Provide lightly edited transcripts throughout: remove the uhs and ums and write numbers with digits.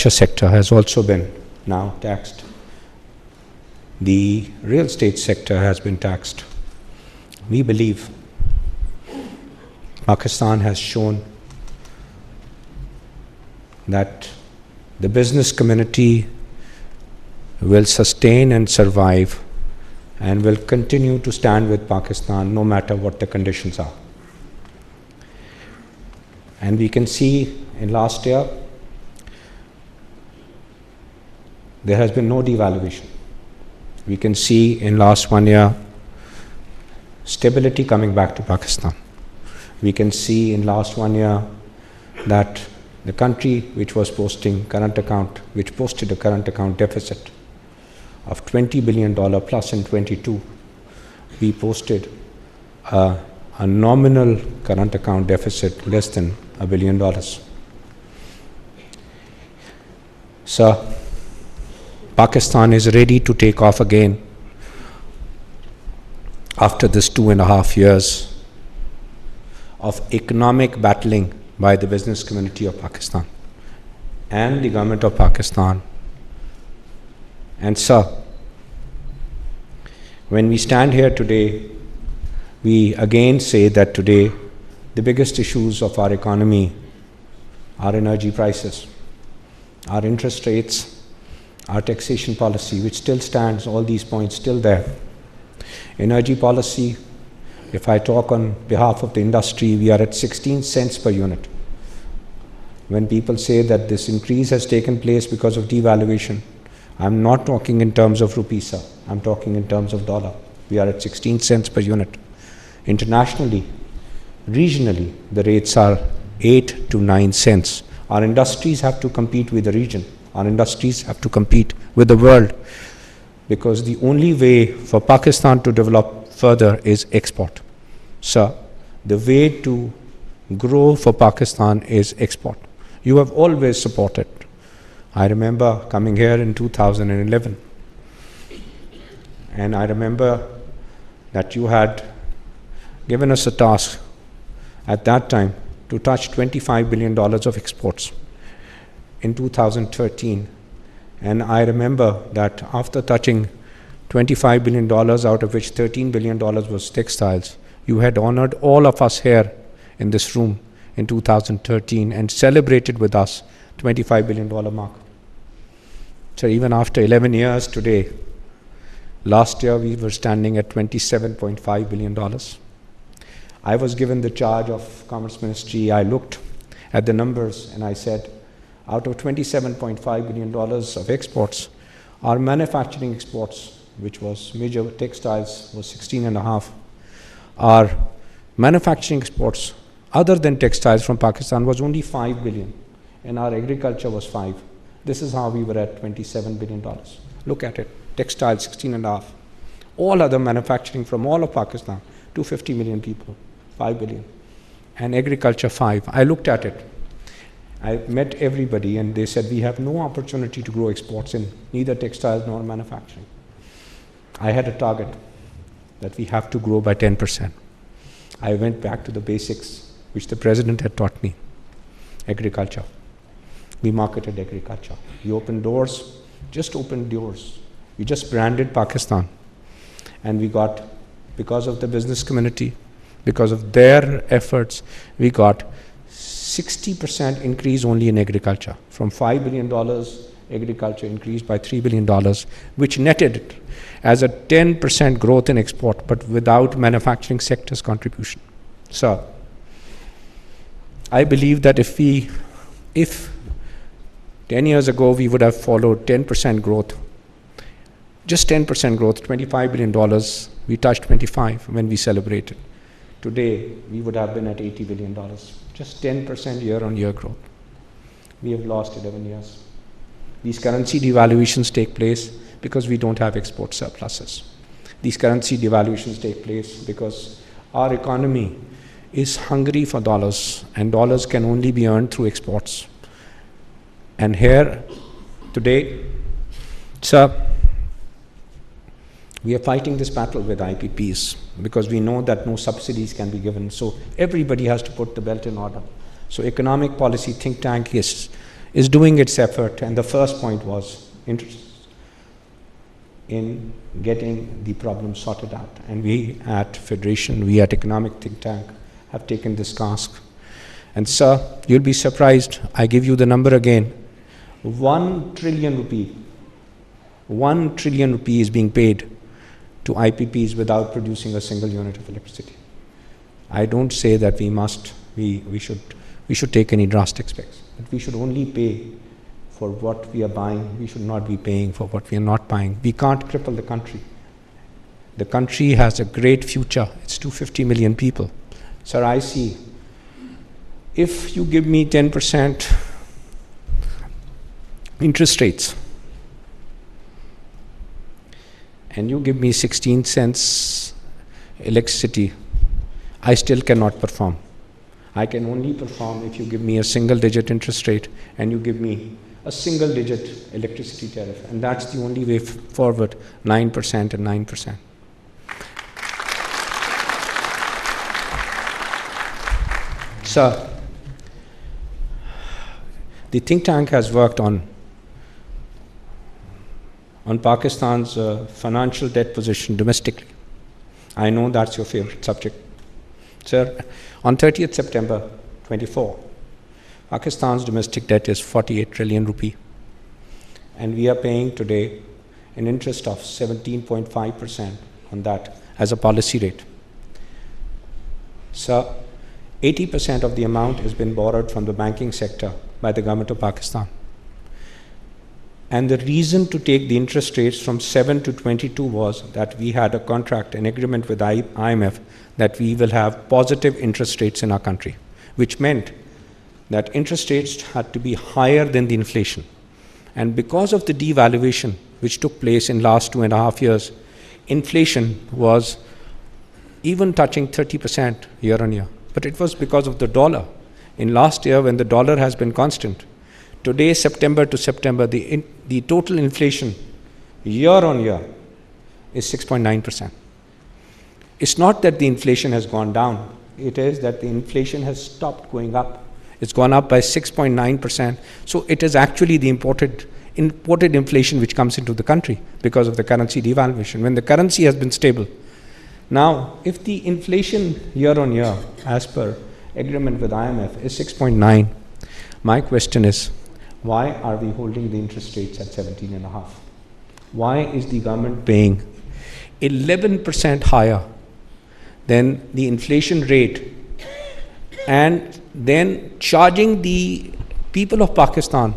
agriculture sector has also been now taxed. The real estate sector has been taxed. We believe Pakistan has shown that the business community will sustain and survive and will continue to stand with Pakistan no matter what the conditions are. And we can see in last year, there has been no devaluation. We can see in last 1 year, stability coming back to Pakistan. We can see in last 1 year that the country which was posting current account, which posted a current account deficit of $20 billion plus in 22, we posted a nominal current account deficit less than $1 billion. So, Pakistan is ready to take off again after this 2.5 years of economic battling by the business community of Pakistan and the government of Pakistan. And so, when we stand here today, we again say that today the biggest issues of our economy are energy prices, our interest rates, our taxation policy, which still stands, all these points still there. Energy policy, if I talk on behalf of the industry, we are at 16 cents per unit. When people say that this increase has taken place because of devaluation, I'm not talking in terms of rupee, sir. I'm talking in terms of dollar. We are at 16 cents per unit. Internationally, regionally, the rates are 8 to 9 cents. Our industries have to compete with the region. Our industries have to compete with the world, because the only way for Pakistan to develop further is export. So, the way to grow for Pakistan is export. You have always supported. I remember coming here in 2011, and I remember that you had given us a task at that time to touch $25 billion of exports in 2013. And I remember that after touching $25 billion, out of which $13 billion was textiles, you had honored all of us here in this room in 2013 and celebrated with us $25 billion mark. So even after 11 years today, last year we were standing at $27.5 billion. I was given the charge of Commerce Ministry. I looked at the numbers and I said, out of $27.5 billion of exports, our manufacturing exports, which was major textiles, was 16.5. Our manufacturing exports, other than textiles from Pakistan, was only $5 billion, and our agriculture was 5. This is how we were at $27 billion. Look at it, textiles 16.5. All other manufacturing from all of Pakistan, 250 million people, 5 billion. And agriculture 5. I looked at it. I met everybody and they said we have no opportunity to grow exports in neither textiles nor manufacturing. I had a target that we have to grow by 10%. I went back to the basics which the president had taught me. Agriculture. We marketed agriculture. We opened doors, just opened doors. We just branded Pakistan. And we got, because of the business community, because of their efforts, we got 60% increase only in agriculture. From $5 billion, agriculture increased by $3 billion, which netted it as a 10% growth in export, but without manufacturing sector's contribution. So, I believe that if 10 years ago we would have followed 10% growth, just 10% growth, $25 billion, we touched 25 when we celebrated. Today, we would have been at $80 billion, just 10% year-on-year growth. We have lost 11 years. These currency devaluations take place because we don't have export surpluses. These currency devaluations take place because our economy is hungry for dollars, and dollars can only be earned through exports. And here, today, sir, we are fighting this battle with IPPs because we know that no subsidies can be given. So everybody has to put the belt in order. So economic policy think tank is is doing its effort, and the first point was interest in getting the problem sorted out. And we at Federation, we at Economic Think Tank have taken this task. And sir, you'll be surprised, I give you the number again, 1 trillion rupee, 1 trillion rupee is being paid to IPPs without producing a single unit of electricity. I don't say that we should take any drastic steps, but we should only pay for what we are buying. We should not be paying for what we are not buying. We can't cripple the country. The country has a great future. It's 250 million people. Sir, I see, if you give me 10% interest rates, and you give me 16 cents electricity, I still cannot perform. I can only perform if you give me a single digit interest rate and you give me a single digit electricity tariff. And that's the only way forward, 9% and 9%. Sir, the think tank has worked on Pakistan's financial debt position domestically. I know that's your favorite subject. Sir, on 30th September 24, Pakistan's domestic debt is 48 trillion rupee. And we are paying today an interest of 17.5% on that as a policy rate. Sir, 80% of the amount has been borrowed from the banking sector by the government of Pakistan. And the reason to take the interest rates from 7 to 22 was that we had a contract, an agreement with IMF that we will have positive interest rates in our country, which meant that interest rates had to be higher than the inflation. And because of the devaluation which took place in last 2.5 years, inflation was even touching 30% year on year. But it was because of the dollar. In last year, when the dollar has been constant, today, September to September, the total inflation year on year is 6.9%. It's not that the inflation has gone down. It is that the inflation has stopped going up. It's gone up by 6.9%. So it is actually the imported inflation which comes into the country because of the currency devaluation, when the currency has been stable. Now, if the inflation year on year, as per agreement with IMF, is 6.9, my question is, why are we holding the interest rates at 17.5? Why is the government paying 11% higher than the inflation rate and then charging the people of Pakistan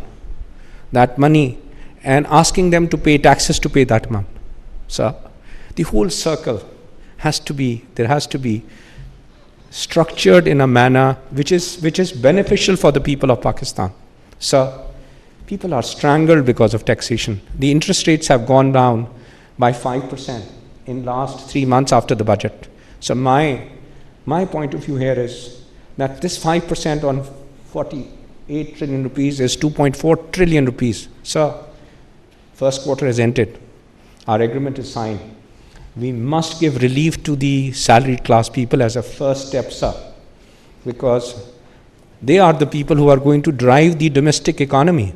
that money and asking them to pay taxes to pay that amount? So the whole circle has to be structured in a manner which is beneficial for the people of Pakistan. So people are strangled because of taxation. The interest rates have gone down by 5% in last 3 months after the budget. So my point of view here is that this 5% on 48 trillion rupees is 2.4 trillion rupees. So first quarter has ended. Our agreement is signed. We must give relief to the salaried class people as a first step, sir, because they are the people who are going to drive the domestic economy.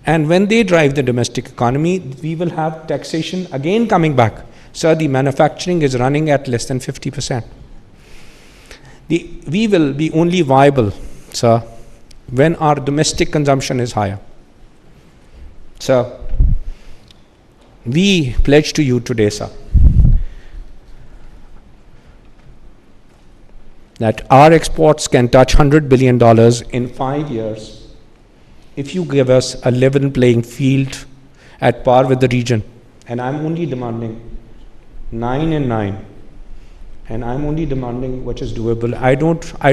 And when they drive the domestic economy, we will have taxation again coming back. Sir, the manufacturing is running at less than 50%. We will be only viable, sir, when our domestic consumption is higher. Sir, we pledge to you today, sir, that our exports can touch $100 billion in 5 years if you give us a level playing field at par with the region. And I'm only demanding 9 and 9. And I'm only demanding what is doable. I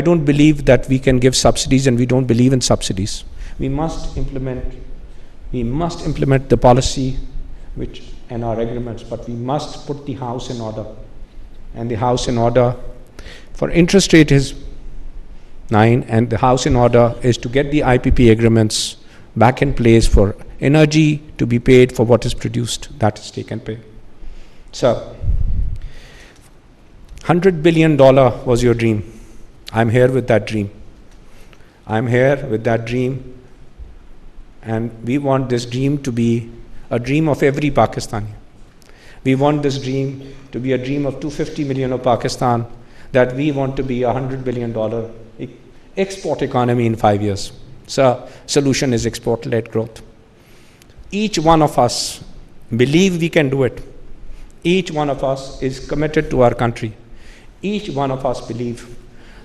don't believe that we can give subsidies, and we don't believe in subsidies. We must implement the policy and our agreements, but we must put the house in order. And the house in order for interest rate is 9, and the house in order is to get the IPP agreements back in place for energy to be paid for what is produced. That is take and pay. So, $100 billion was your dream. I'm here with that dream. I'm here with that dream And we want this dream to be a dream of every Pakistani. We want this dream to be a dream of 250 million of Pakistan, that we want to be a $100 billion export economy in 5 years. So, solution is export-led growth. Each one of us believe we can do it. Each one of us is committed to our country. Each one of us believe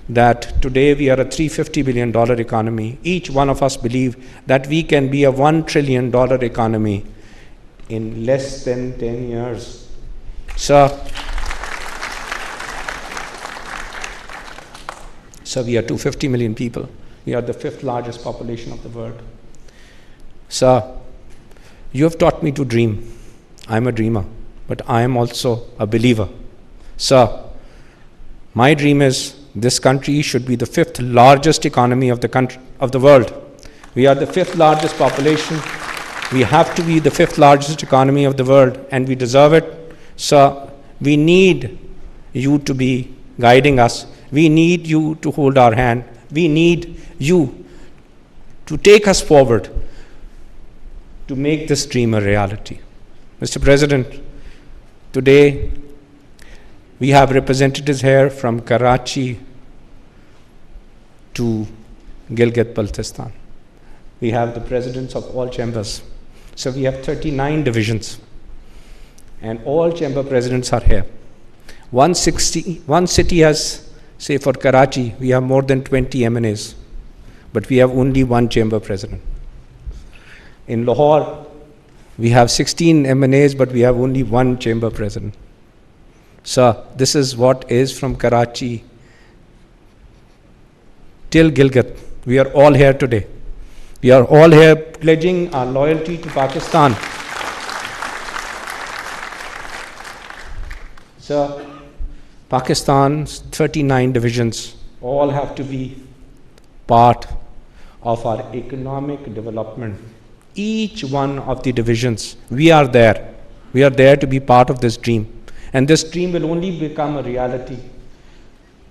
that today we are a $350 billion economy. Each one of us believe that we can be a $1 trillion economy in less than 10 years. So we are 250 million people. We are the 5th largest population of the world. So you have taught me to dream. I'm a dreamer, but I am also a believer. So my dream is this country should be the 5th largest economy of the world. We are the 5th largest population. We have to be the 5th largest economy of the world, and we deserve it. So we need you to be guiding us. We need you to hold our hand. We need you to take us forward to make this dream a reality. Mr. President, today we have representatives here from Karachi to Gilgit-Baltistan. We have the presidents of all chambers. So we have 39 divisions, and all chamber presidents are here. One city has, say for Karachi, we have more than 20 MNAs, but we have only one chamber president. In Lahore, we have 16 MNAs, but we have only one chamber president. So this is what is from Karachi till Gilgit. We are all here today. We are all here pledging our loyalty to Pakistan. So Pakistan's 39 divisions all have to be part of our economic development. Each one of the divisions, we are there. We are there to be part of this dream. And this dream will only become a reality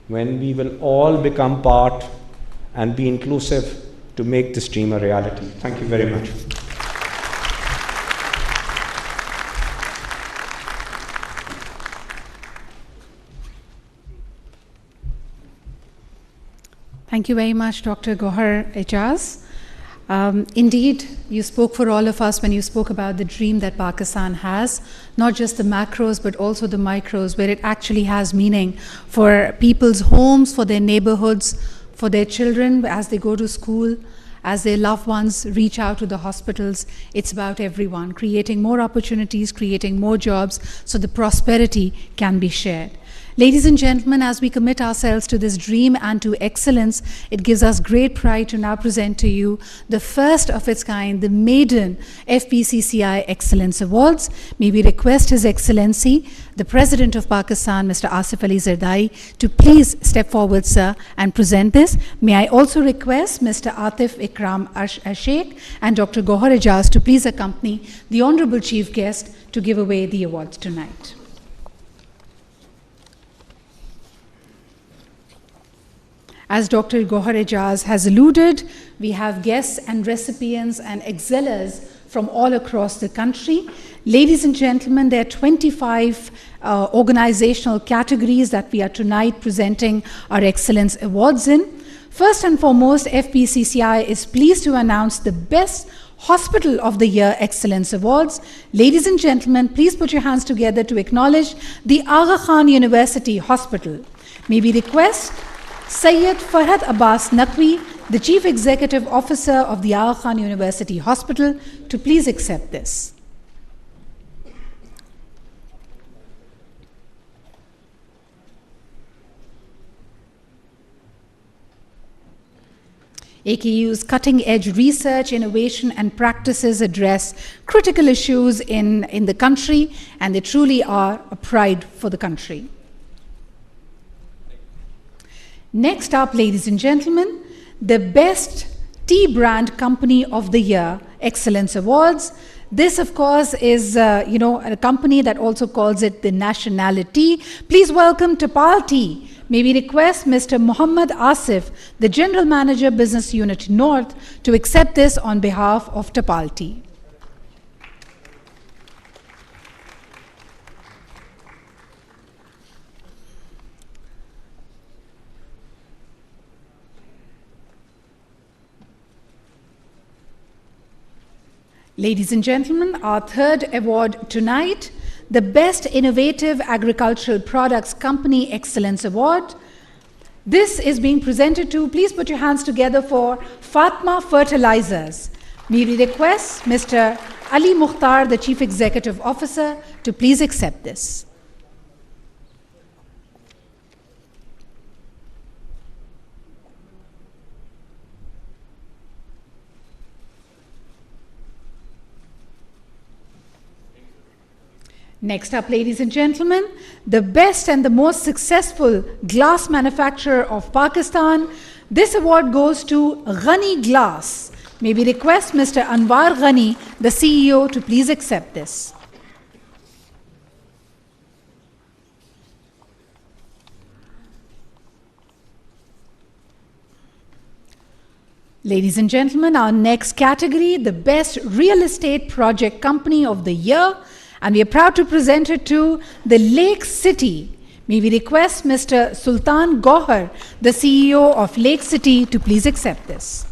when we will all become part and be inclusive to make this dream a reality. Thank you very much. Thank you very much, Dr. Gohar Ijaz. Indeed, you spoke for all of us when you spoke about the dream that Pakistan has, not just the macros, but also the micros, where it actually has meaning for people's homes, for their neighborhoods, for their children as they go to school, as their loved ones reach out to the hospitals. It's about everyone, creating more opportunities, creating more jobs, so the prosperity can be shared. Ladies and gentlemen, as we commit ourselves to this dream and to excellence, it gives us great pride to now present to you the first of its kind, the maiden FPCCI Excellence Awards. May we request His Excellency, the President of Pakistan, Mr. Asif Zardari, to please step forward, sir, and present this. May I also request Mr. Atif Ikram Sheikh and Dr. Gohar Ijaz to please accompany the Honorable Chief Guest to give away the awards tonight. As Dr. Gohar Ijaz has alluded, we have guests and recipients and excellers from all across the country. Ladies and gentlemen, there are 25 organizational categories that we are tonight presenting our Excellence Awards in. First and foremost, FPCCI is pleased to announce the Best Hospital of the Year Excellence Awards. Ladies and gentlemen, please put your hands together to acknowledge the Aga Khan University Hospital. May we request Syed Farhad Abbas Naqvi, the Chief Executive Officer of the Aga Khan University Hospital, to please accept this. AKU's cutting-edge research, innovation, and practices address critical issues in the country, and they truly are a pride for the country. Next up, ladies and gentlemen, the Best Tea Brand Company of the Year Excellence Awards. This, of course, is a company that also calls it the nationality. Please welcome Tapal Tea, may we request Mr. Muhammad Asif, the General Manager, Business Unit North, to accept this on behalf of Tapalti. Ladies and gentlemen, our third award tonight, the Best Innovative Agricultural Products Company Excellence Award. This is being presented to, please put your hands together for Fatma Fertilizers. May we request Mr. Ali Mukhtar, the Chief Executive Officer, to please accept this. Next up, ladies and gentlemen, the best and the most successful glass manufacturer of Pakistan. This award goes to Ghani Glass. May we request Mr. Anwar Ghani, the CEO, to please accept this. Ladies and gentlemen, our next category, the Best Real Estate Project Company of the Year. And we are proud to present it to the Lake City. May we request Mr. Sultan Gohar, the CEO of Lake City, to please accept this.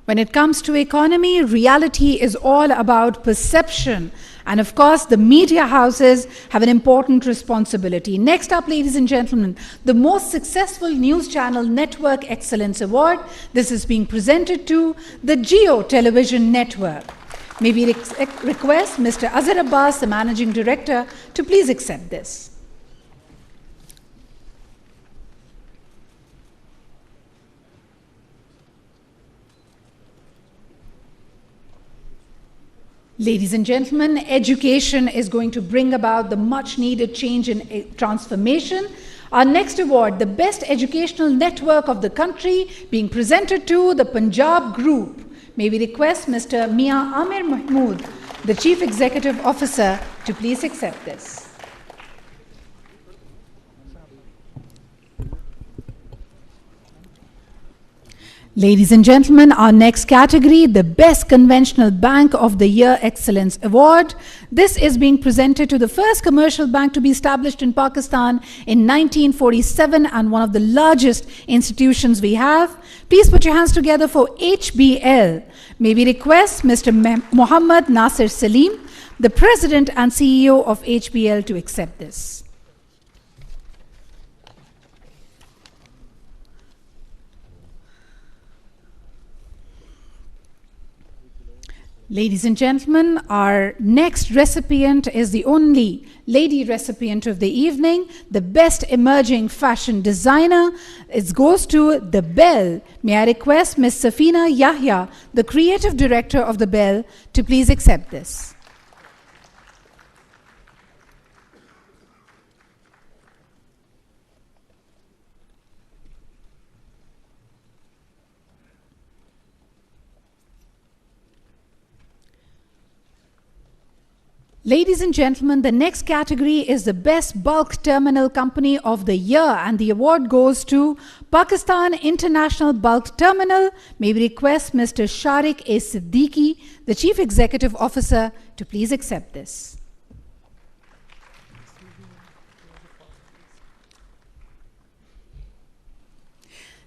When it comes to economy, reality is all about perception. And of course, the media houses have an important responsibility. Next up, ladies and gentlemen, the most successful news channel network excellence award. This is being presented to the Geo Television Network. May we request Mr. Azhar Abbas, the Managing Director, to please accept this. Ladies and gentlemen, education is going to bring about the much needed change and transformation. Our next award, the Best Educational Network of the Country, being presented to the Punjab Group. May we request Mr. Mia Amir Mahmood, the Chief Executive Officer, to please accept this. Ladies and gentlemen, our next category, the Best Conventional Bank of the Year Excellence Award. This is being presented to the first commercial bank to be established in Pakistan in 1947 and one of the largest institutions we have. Please put your hands together for HBL. May we request Mr. Muhammad Nasir Salim, the President and CEO of HBL, to accept this. Ladies and gentlemen, our next recipient is the only lady recipient of the evening, the Best Emerging Fashion Designer. It goes to The Bell. May I request Ms. Safina Yahya, the Creative Director of The Bell, to please accept this. Ladies and gentlemen, the next category is the Best Bulk Terminal Company of the Year, and the award goes to Pakistan International Bulk Terminal. May we request Mr. Shariq A. Siddiqui, the Chief Executive Officer, to please accept this.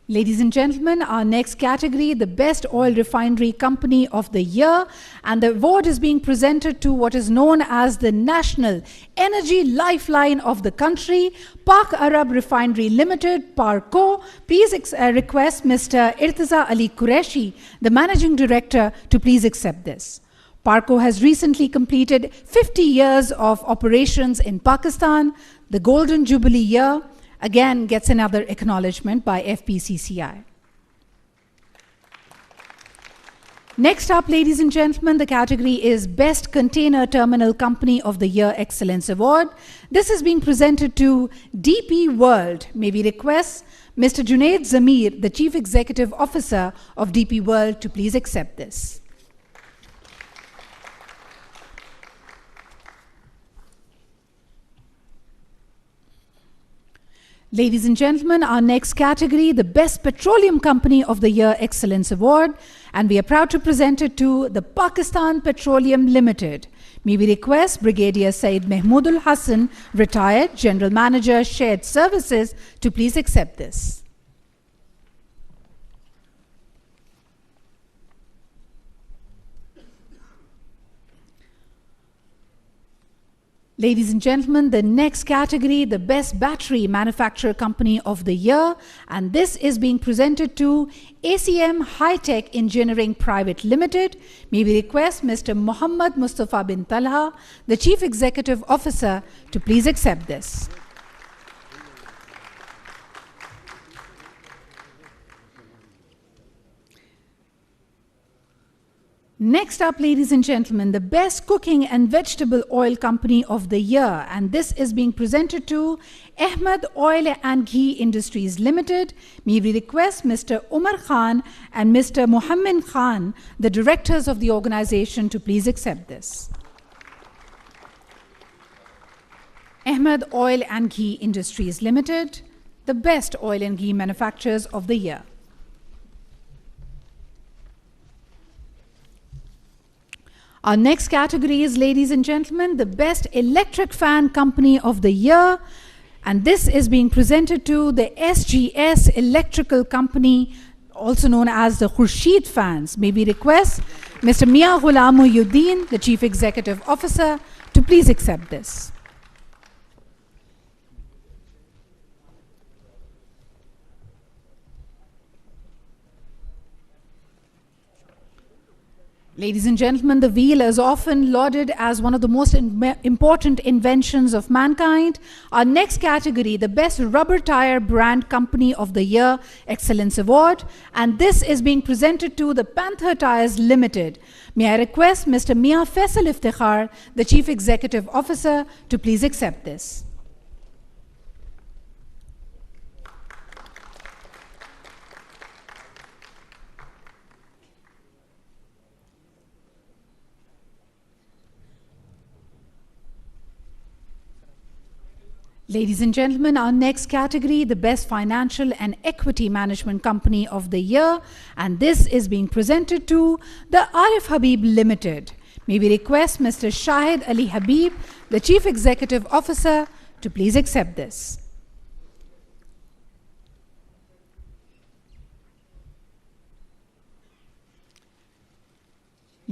Ladies and gentlemen, our next category, the Best Oil Refinery Company of the Year, and the award is being presented to what is known as the National Energy Lifeline of the country, Pak Arab Refinery Limited, PARCO. Please request Mr. Irtaza Ali Qureshi, the Managing Director, to please accept this. PARCO has recently completed 50 years of operations in Pakistan. The Golden Jubilee year again gets another acknowledgement by FPCCI. Next up, ladies and gentlemen, the category is Best Container Terminal Company of the Year Excellence Award. This is being presented to DP World. May we request Mr. Junaid Zamir, the Chief Executive Officer of DP World, to please accept this. Ladies and gentlemen, our next category, the Best Petroleum Company of the Year Excellence Award, and we are proud to present it to the Pakistan Petroleum Limited. May we request Brigadier Said Mahmoodul Hassan, retired General Manager, Shared Services, to please accept this. Ladies and gentlemen, the next category, the Best Battery Manufacturer Company of the Year, and this is being presented to ACM High Tech Engineering Private Limited. May we request Mr. Muhammad Mustafa bin Talha, the Chief Executive Officer, to please accept this. Next up, ladies and gentlemen, the Best Cooking and Vegetable Oil Company of the Year, and this is being presented to Ahmed Oil and Ghee Industries Limited. May we request Mr. Umar Khan and Mr. Muhammad Khan, the directors of the organization, to please accept this. Ahmed Oil and Ghee Industries Limited, the Best Oil and Ghee Manufacturers of the Year. Our next category is, ladies and gentlemen, the Best Electric Fan Company of the Year. And this is being presented to the SGS Electrical Company, also known as the Khurshid Fans. May we request Mr. Mia Ghulam Muhyiddin, the Chief Executive Officer, to please accept this. Ladies and gentlemen, the wheel is often lauded as one of the most important inventions of mankind. Our next category, the Best Rubber Tire Brand Company of the Year Excellence Award, and this is being presented to the Panther Tires Limited. May I request Mr. Mia Faisal Iftikhar, the Chief Executive Officer, to please accept this. Ladies and gentlemen, our next category, the Best Financial and Equity Management Company of the Year, and this is being presented to the Arif Habib Limited. May we request Mr. Shahid Ali Habib, the Chief Executive Officer, to please accept this.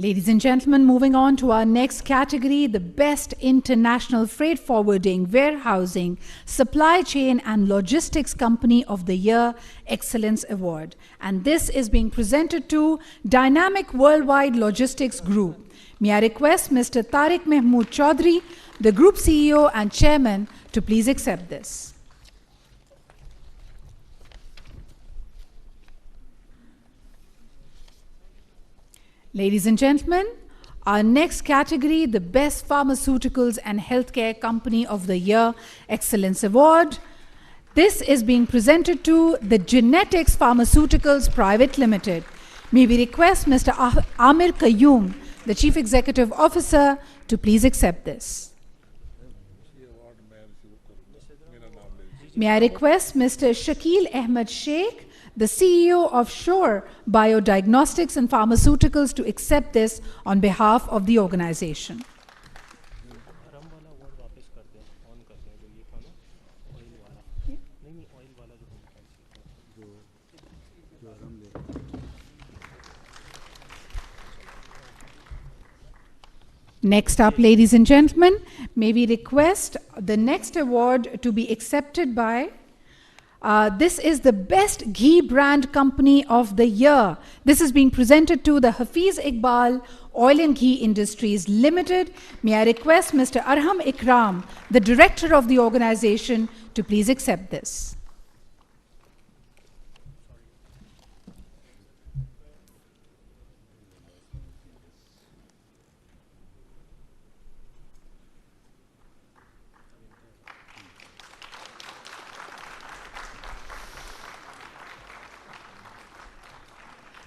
Ladies and gentlemen, moving on to our next category, the Best International Freight Forwarding, Warehousing, Supply Chain and Logistics Company of the Year Excellence Award. And this is being presented to Dynamic Worldwide Logistics Group. May I request Mr. Tariq Mahmood Chaudhry, the Group CEO and Chairman, to please accept this. Ladies and gentlemen, our next category, the Best Pharmaceuticals and Healthcare Company of the Year Excellence Award. This is being presented to the Genetics Pharmaceuticals Private Limited. May we request Mr. Amir Qayyum, the Chief Executive Officer, to please accept this. May I request Mr. Shakil Ahmed Sheikh, the CEO of Shore Biodiagnostics and Pharmaceuticals, to accept this on behalf of the organization. Next up, ladies and gentlemen, may we request the next award to be accepted by this is the Best Ghee Brand Company of the Year. This is being presented to the Hafiz Iqbal Oil and Ghee Industries Limited. May I request Mr. Arham Ikram, the director of the organization, to please accept this.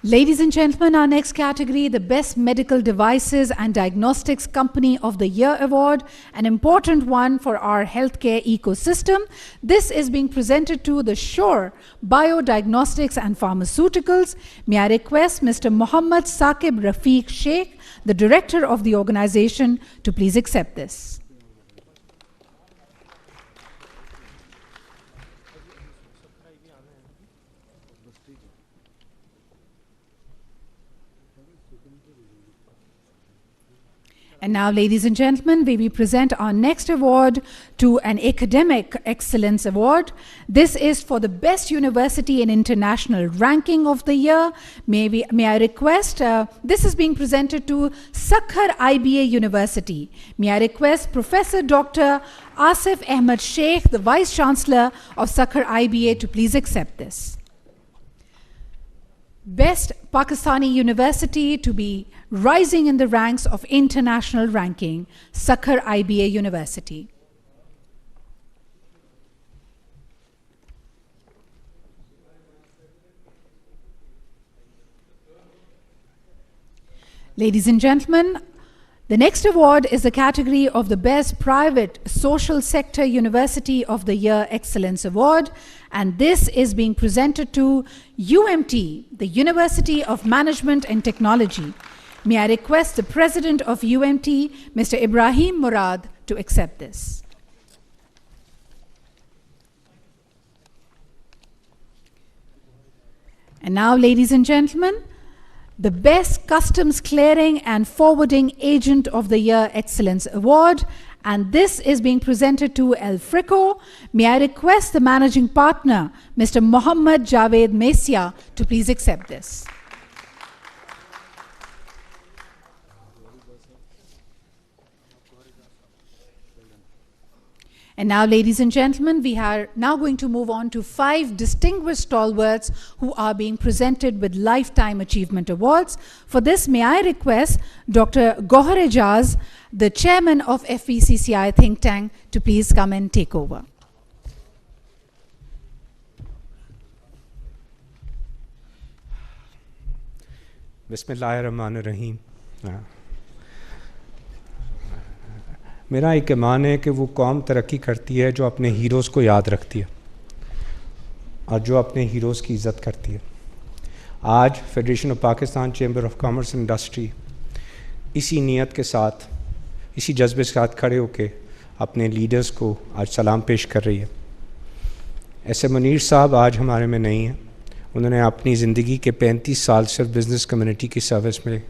Ladies and gentlemen, our next category, the Best Medical Devices and Diagnostics Company of the Year Award, an important one for our healthcare ecosystem. This is being presented to the Shore Biodiagnostics and Pharmaceuticals. May I request Mr. Mohammad Saqib Rafiq Sheikh, the director of the organization, to please accept this. And now, ladies and gentlemen, we present our next award to an Academic Excellence Award. This is for the Best University in International Ranking of the Year. May I request, this is being presented to Sakhar IBA University. May I request Professor Dr. Asif Ahmed Sheikh, the Vice Chancellor of Sakhar IBA, to please accept this. Best Pakistani University to be rising in the ranks of international ranking, Sakhar IBA University. Ladies and gentlemen, the next award is the category of the Best Private Social Sector University of the Year Excellence Award, and this is being presented to UMT, the University of Management and Technology. May I request the President of UMT, Mr. Ibrahim Murad, to accept this. And now, ladies and gentlemen, the Best Customs Clearing and Forwarding Agent of the Year Excellence Award, and this is being presented to El Frico. May I request the Managing Partner, Mr. Mohammad Javed Mesia, to please accept this. And now, ladies and gentlemen, we are now going to move on to 5 distinguished stalwarts who are being presented with Lifetime Achievement Awards. For this, may I request Dr. Gohar Ijaz, the chairman of FVCCI think tank, to please come and take over. Bismillahirrahmanirrahim. मेरा एक ईमान है कि वो कौम तरक्की करती है जो अपने हीरोज़ को याद रखती है और जो अपने हीरोज़ की इज़्ज़त करती है। आज federation of Pakistan chamber of commerce and industry इसी नीयत के साथ, इसी जज्बे के साथ खड़े होकर अपने लीडर्स को आज सलाम पेश कर रही है। ऐसे मुनीर साहब आज हमारे में नहीं हैं। उन्होंने अपनी ज़िंदगी के 35 साल सिर्फ बिज़नेस कम्युनिटी की सर्विस में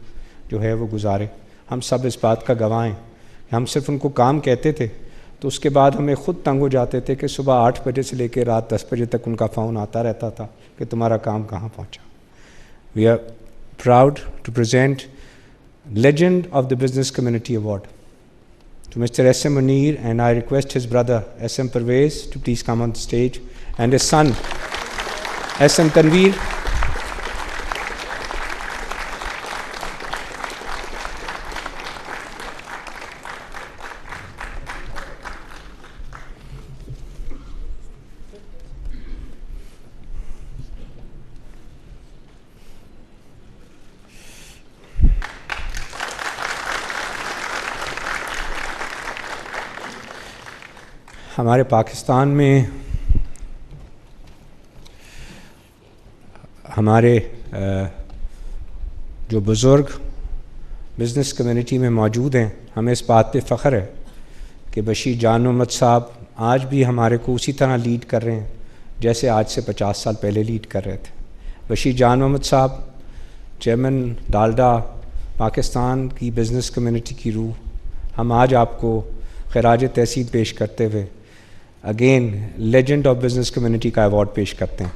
जो है वो गुजारे। हम सब इस बात का गवाह हैं। हम सिर्फ उनको काम कहते थे तो उसके बाद हमें ख़ुद तंग हो जाते थे कि सुबह 8 बजे से लेकर रात 10 बजे तक उनका फ़ोन आता रहता था कि तुम्हारा काम कहाँ पहुँचा। We are proud to present legend of the business community award to mister S M Munir, and I request his brother S M Parvez to please come on the stage, and his son S M Tanveer. हमारे पाकिस्तान में हमारे जो बुज़ुर्ग business community में मौजूद हैं, हमें इस बात पे फ़ख्र है कि बशीर जान मोहम्मद साहब आज भी हमारे को उसी तरह लीड कर रहे हैं जैसे आज से 50 साल पहले लीड कर रहे थे। बशीर जान मोहम्मद साहब चेयरमैन डालडा पाकिस्तान की बिज़नेस कम्युनिटी की रूह, हम आज आपको खराज तहसीन पेश करते हुए again legend of business community का अवार्ड पेश करते हैं।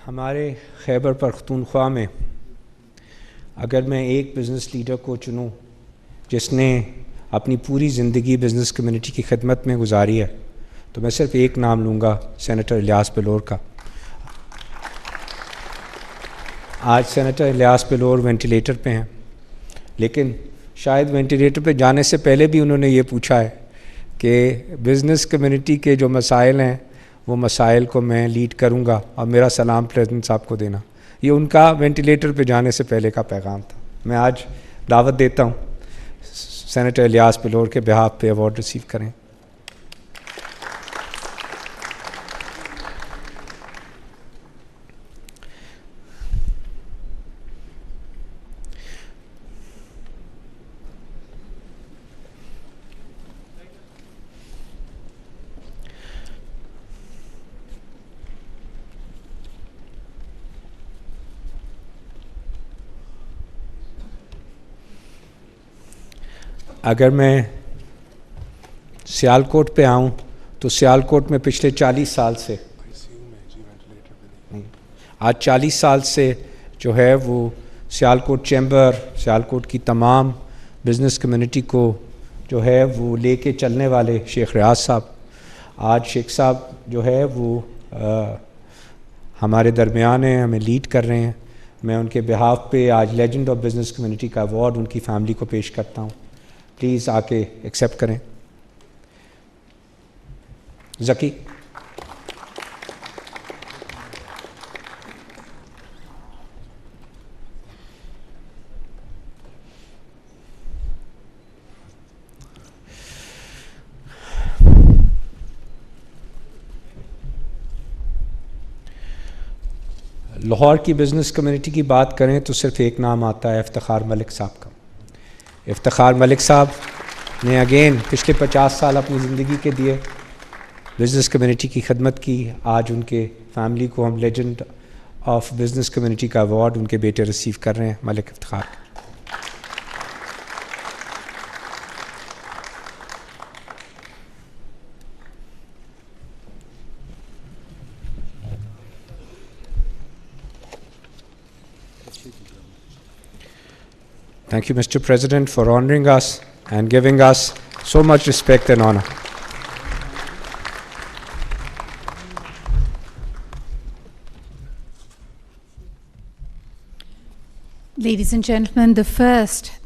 हमारे खैबर पख्तूनख्वा में अगर मैं एक बिज़नेस लीडर को चुनूं जिसने अपनी पूरी ज़िंदगी बिज़नेस कम्युनिटी की खिदमत में गुजारी है, तो मैं सिर्फ एक नाम लूँगा, सेनेटर इलियास बलोर का। आज सेनेटर इलियास बलोर वेंटिलेटर पे हैं, लेकिन शायद वेंटिलेटर पे जाने से पहले भी उन्होंने ये पूछा है कि बिज़नेस कम्युनिटी के जो मसाइल हैं वो मसाइल को मैं लीड करूँगा और मेरा सलाम प्रेसिडेंट साहब को देना। ये उनका वेंटिलेटर पे जाने से पहले का पैगाम था। मैं आज दावत देता हूँ सेनेटर इलियास बलोर के बिहाफ पे अवार्ड रिसीव करें। अगर मैं सियालकोट पे आऊँ तो सियालकोट में पिछले 40 साल से आज 40 साल से जो है वो सियालकोट चैम्बर, सियालकोट की तमाम बिज़नेस कम्युनिटी को जो है वो लेके चलने वाले शेख रियाज साहब, आज शेख साहब जो है वो हमारे दरमियान हैं, हमें लीड कर रहे हैं। मैं उनके बिहाफ पे आज लेजेंड ऑफ बिज़नेस कम्युनिटी का अवार्ड उनकी फैमिली को पेश करता हूँ। प्लीज़ आके एक्सेप्ट करें। ज़की। लाहौर की बिज़नेस कम्युनिटी की बात करें तो सिर्फ एक नाम आता है, इफ्तिखार मलिक साहब का। इफ्तिखार मलिक साहब ने अगेन पिछले 50 साल अपनी ज़िंदगी के दिए, बिज़नेस कम्युनिटी की खिदमत की। आज उनके फैमिली को हम लेजेंड ऑफ बिज़नेस कम्युनिटी का अवार्ड उनके बेटे रिसीव कर रहे हैं, Malik Iftikhar. Thank you, Mr. President, for honoring us and giving us so much respect and honor. Ladies and gentlemen, the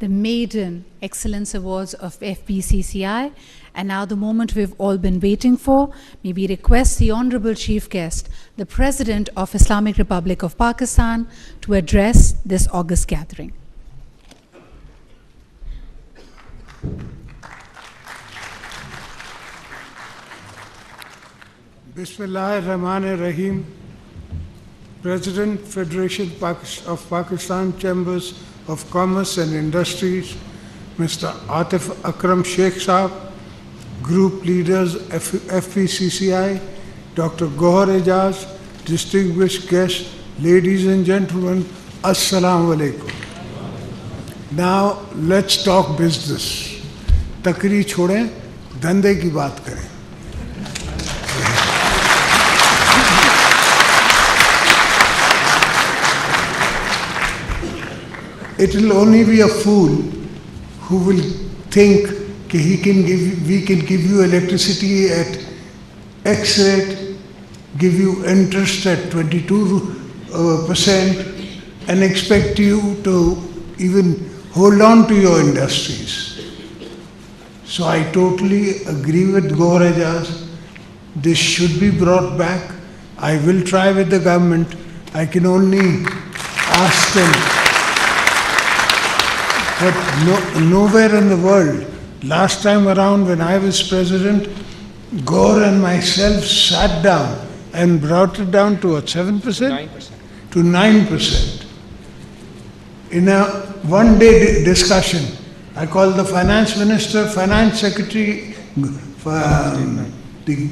maiden Excellence Awards of FPCCI, and now the moment we've all been waiting for. May we request the Honorable Chief Guest, the President of Islamic Republic of Pakistan, to address this august gathering. Bismillahirrahmanirrahim. President, Federation of Pakistan Chambers of Commerce and Industries, Mr. Atif Akram Sheikh Saab, Group Leaders FPCCI, Dr. Gohar Ijaz, distinguished guests, ladies and gentlemen, Assalamu alaikum. Now let's talk business. तकरी छोड़ें, धंधे की बात करें। It will only be a fool who will think that we can give you electricity at X rate, give you interest at 22% and expect you to even hold on to your industries. So I totally agree with Gohar Ijaz. This should be brought back. I will try with the government. I can only ask them. But nowhere in the world, last time around when I was president, Gohar and myself sat down and brought it down to what, 7%? 9%. To 9%. In a one-day discussion, I called the finance minister, finance secretary, the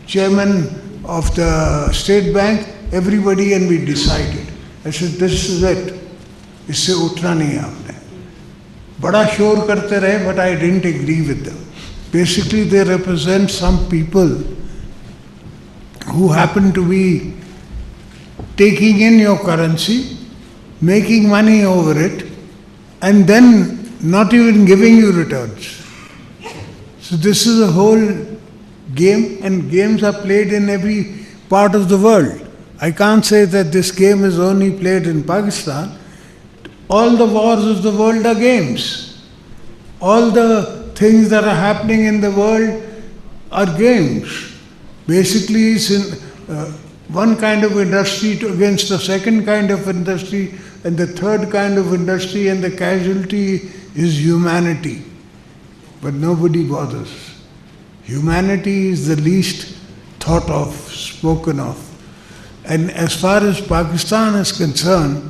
chairman of the state bank, everybody, and we decided. I said, this is it. इससे उठना नहीं है आपने. बड़ा शोर करते रहे, but I didn't agree with them. Basically, they represent some people who happen to be taking in your currency, making money over it, and then not even giving you returns. So this is a whole game, and games are played in every part of the world. I can't say that this game is only played in Pakistan. All the wars of the world are games. All the things that are happening in the world are games. Basically, it's in one kind of industry against the second kind of industry and the third kind of industry, and the casualty is humanity. But nobody bothers. Humanity is the least thought of, spoken of. And as far as Pakistan is concerned,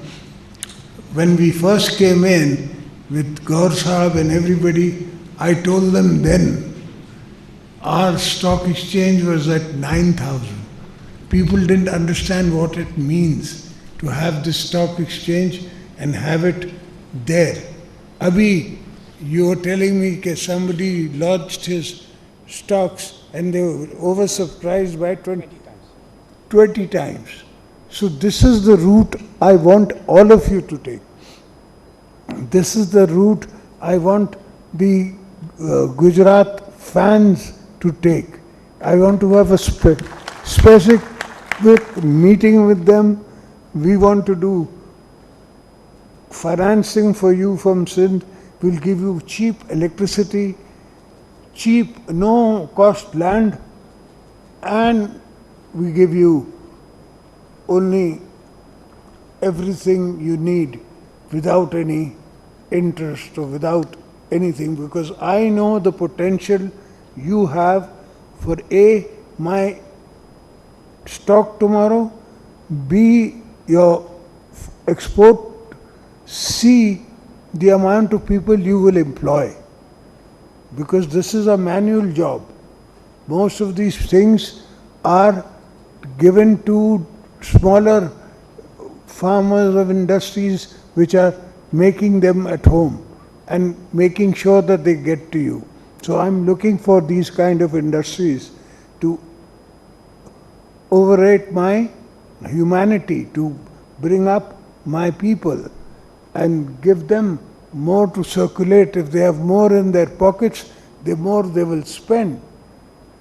when we first came in with Gohar Sahab and everybody, I told them then, our stock exchange was at 9,000. People didn't understand what it means to have this stock exchange and have it there. Abhi, you were telling me that somebody lodged his stocks and they were oversubscribed by 20 times. So this is the route I want all of you to take. This is the route I want the Gujarat fans to take. I want to have a specific meeting with them. We want to do financing for you from Sindh. We'll give you cheap electricity, cheap, no cost land, and we give you only everything you need without any interest or without anything, because I know the potential you have for A, my stock tomorrow, B, your export, C, the amount of people you will employ. Because this is a manual job. Most of these things are given to smaller farmers of industries which are making them at home and making sure that they get to you. So I'm looking for these kind of industries to overrate my humanity, to bring up my people and give them more to circulate. If they have more in their pockets, the more they will spend.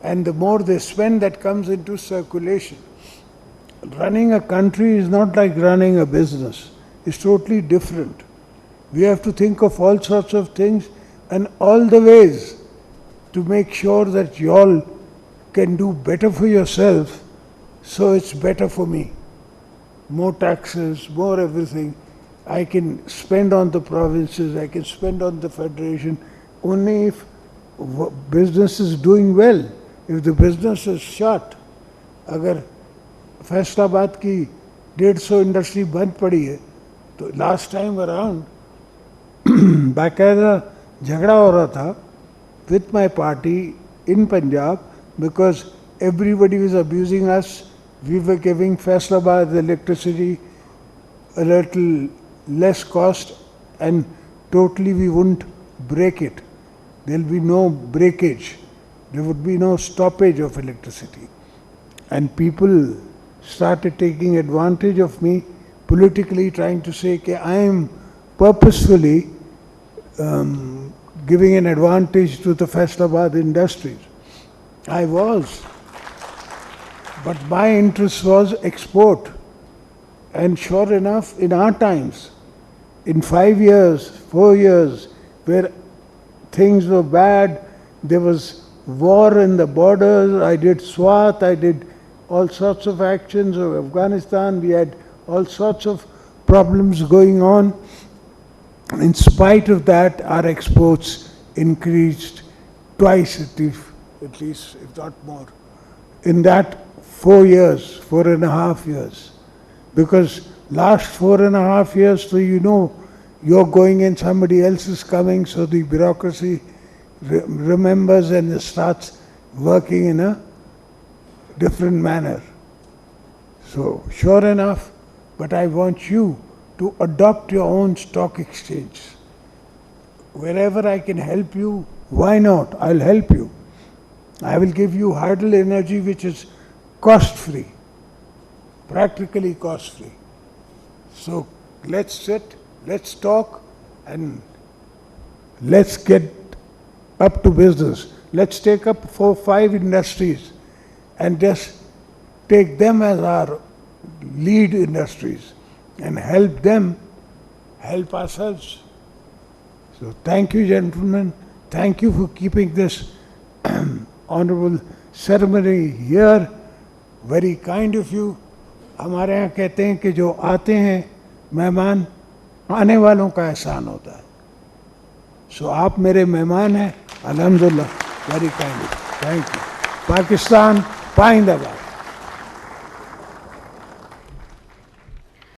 And the more they spend, that comes into circulation. Running a country is not like running a business. It's totally different. We have to think of all sorts of things and all the ways to make sure that you all can do better for yourself, so it's better for me. More taxes, more everything. I can spend on the provinces, I can spend on the federation, only if business is doing well. If the business is shut, अगर फैसलाबाद की 150 industry बंद पड़ी है, तो last time around बाकायदा झगड़ा हो रहा था with my party in Punjab because everybody was abusing us. We were giving Faisalabad electricity a little less cost and totally we wouldn't break it. There will be no breakage. There would be no stoppage of electricity. And people started taking advantage of me politically, trying to say that I am purposefully giving an advantage to the Faisalabad industries. I was. But my interest was export. And sure enough, in our times, in 5 years, 4 years, where things were bad, there was war in the borders, I did SWAT, I did all sorts of actions of Afghanistan, we had all sorts of problems going on. In spite of that, our exports increased twice at least, if not more. In that 4 years, 4.5 years. Because last 4.5 years, so you know, you're going in, somebody else is coming, so the bureaucracy remembers and starts working in a different manner. So, sure enough, but I want you to adopt your own stock exchange. Wherever I can help you, why not? I'll help you. I will give you hydel energy which is cost-free. practically cost-free. So let's sit, let's talk, and let's get up to business. Let's take up 4-5 industries and just take them as our lead industries and help them help ourselves. So thank you, gentlemen. Thank you for keeping this honorable ceremony here. Very kind of you. हमारे यहाँ कहते हैं कि जो आते हैं मेहमान, आने वालों का एहसान होता है. सो आप मेरे मेहमान हैं. अल्हम्दुलिल्लाह. Very kind. Thank you. Pakistan पाइंदाबाद.